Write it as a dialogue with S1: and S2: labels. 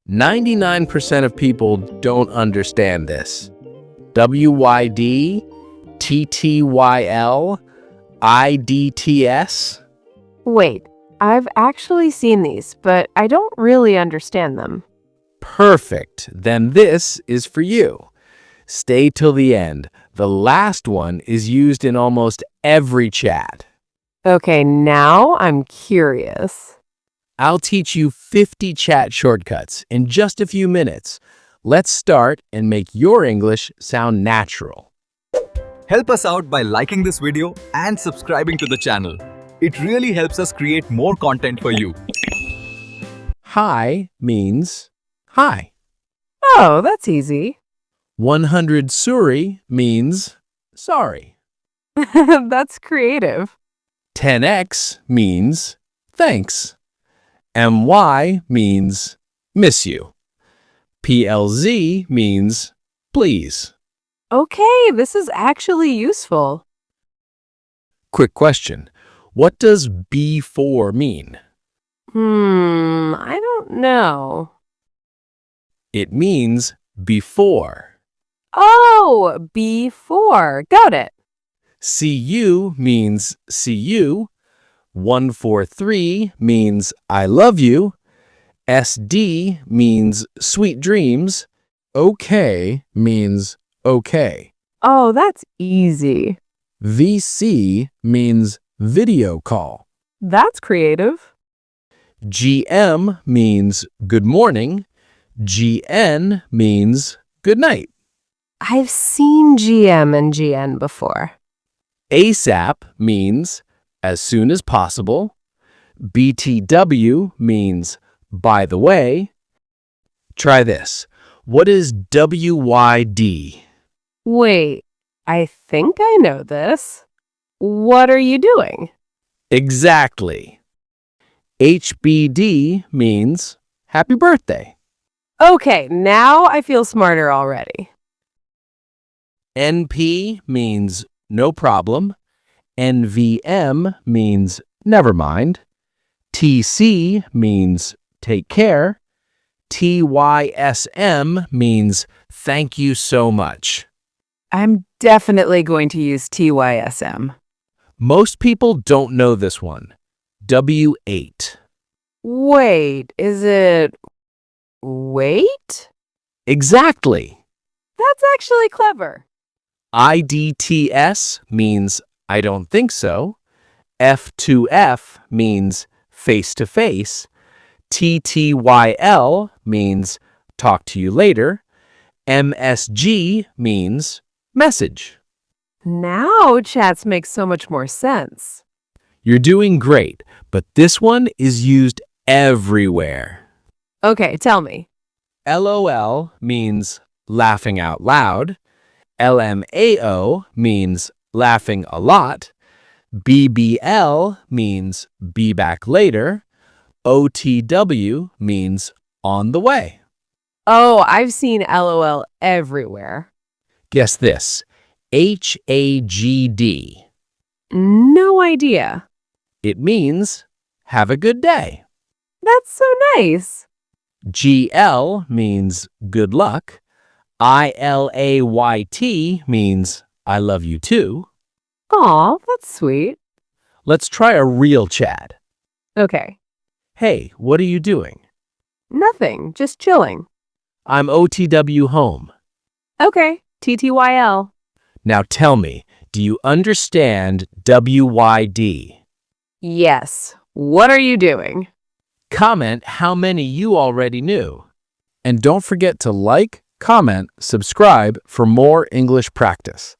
S1: 99% of people don't understand this. WYD, TTYL, IDTS.
S2: Wait, I've actually seen these, but I don't really understand them.
S1: Perfect. Then this is for you. Stay till the end. The last one is used in almost every chat.
S2: Okay, now I'm curious.
S1: I'll teach you 50 chat shortcuts in just a few minutes. Let's start and make your English sound natural.
S3: Help us out by liking this video and subscribing to the channel. It really helps us create more content for you.
S1: Hi means hi.
S2: Oh, that's easy.
S1: 100 suri means sorry.
S2: That's creative.
S1: 10x means thanks. MY means miss you. PLZ means please.
S2: Okay, this is actually useful.
S1: Quick question. What does B4 mean?
S2: I don't know.
S1: It means before.
S2: Oh, before. Got it.
S1: CU means see you. 143 means I love you. SD means sweet dreams. OK means okay.
S2: Oh, that's easy.
S1: VC means video call.
S2: That's creative.
S1: GM means good morning. GN means good night.
S2: I've seen GM and GN before.
S1: ASAP means as soon as possible. BTW means by the way. Try this. What is WYD?
S2: Wait, I think I know this. What are you doing?
S1: Exactly. HBD means happy birthday.
S2: Okay, now I feel smarter already.
S1: NP means no problem. NVM means never mind. TC means take care. TYSM means thank you so much.
S4: I'm definitely going to use TYSM.
S1: Most people don't know this one. W8.
S2: Wait, is it wait?
S1: Exactly.
S2: That's actually clever.
S1: IDTS means I don't think so. F2F means face to face. TTYL means talk to you later. MSG means message.
S2: Now chats make so much more sense.
S1: You're doing great, but this one is used everywhere.
S2: Okay, tell me.
S1: LOL means laughing out loud. LMAO means laughing a lot. BBL means be back later. OTW means on the way.
S2: Oh, I've seen LOL everywhere.
S1: Guess this. HAGD.
S2: No idea.
S1: It means have a good day.
S2: That's so nice.
S1: GL means good luck. ILAYT means I love you too.
S2: Aw, that's sweet.
S1: Let's try a real chat.
S2: Okay.
S1: Hey, what are you doing?
S2: Nothing, just chilling.
S1: I'm OTW home.
S2: Okay, TTYL.
S1: Now tell me, do you understand WYD?
S2: Yes. What are you doing?
S1: Comment how many you already knew. And don't forget to like, comment, subscribe for more English practice.